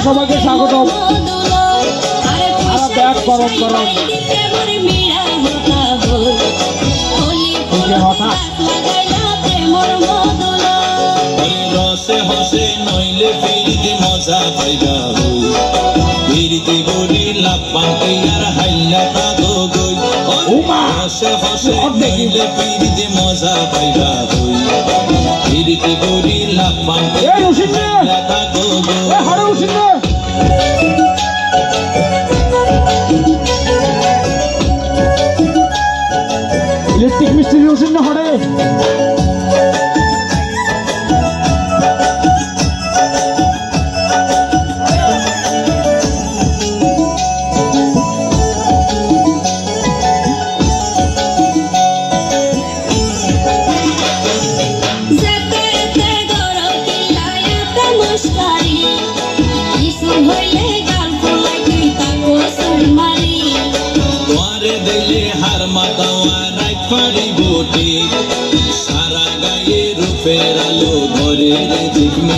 সবাইকে স্বাগতম। ব্যাগ গরম গরম রসে হসে নইলে ফিরিতে মজা পাইবা ফিরিতে গরি লাভ পান্তে আর হাইলা তা গই রসে হসে নইলে ফিরিতে মজা পাইবা ফিরিতে গরি লাভ পান্তে হাইলা তা গই ইলেকট্রিক মিস্ত্রি ওষুধ না হরে সারা গায়ে রূপের আলো ঘরের ঝিকমি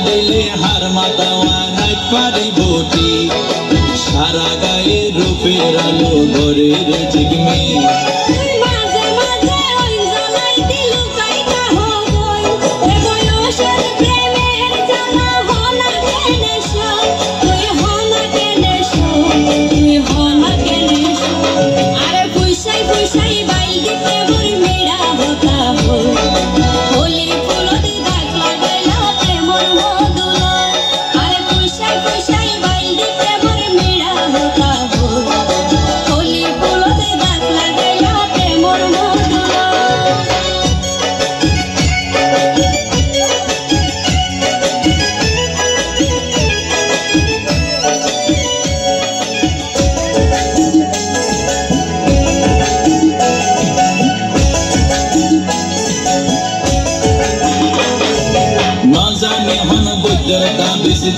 দিলে হার মাতাওয়া রাত পারি বটি সারা গায়ে রূপের আলো ঘরের ঝিকমি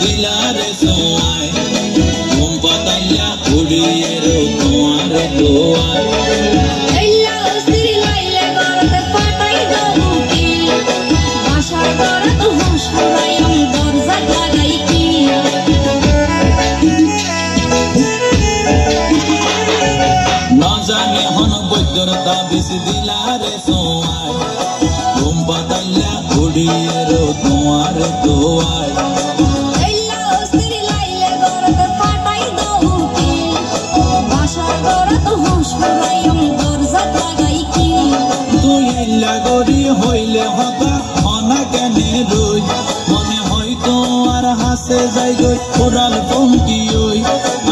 দিলারে সোয়ায় ঘুম পাতাইয়া উড়িয়ে রো তোমার দোয়ায় না জানে হন বৈদ্যর তাবিজ দিলারে সোয়ায় ঘুম পাতাইয়া উড়িয়ে রো তোমার দোয়ায় গরি হইলে হতা হনা কেনে রই মনে হয়তো আর হাসে যাই গই ওরাল পঙ্কি ওই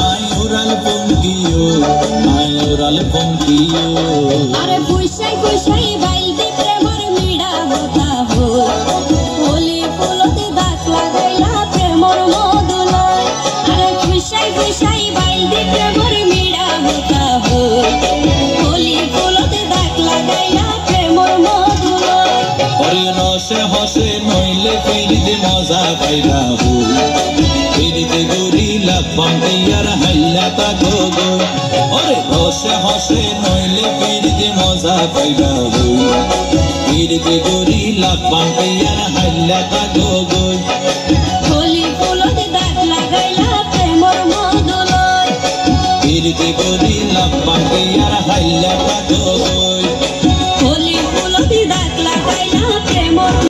আই ওরাল পঙ্কি ওই আই ওরাল পঙ্কি ওই আরে পুইসাই পুইসাই বাইতে প্রেমর মিড়া হতা হো হোলি ফুলতে দাগ লাগাইলা প্রেমর মধুলয় আরে পুইসাই পুইসাই বাইতে প্রেমর মিড়া হতা হো হোলি ফুলতে দাগ লাগাইলা প্রেমর মধুলয় ওরে রসে হসে নইলে ফিরিতে মজা পাইবা হো ফিরিতে গরি লাভ পান্তে আর হাইলা তা গই ওরে রসে হসে নইলে ফিরিতে মজা পাইবা হো ফিরিতে গরি লাভ পান্তে আর হাইলা তা গই হোলি ফুলতে দাগ লাগাইলা প্রেমর মধুলয় ফিরিতে গরি লাভ পান্তে আর হাইলা তা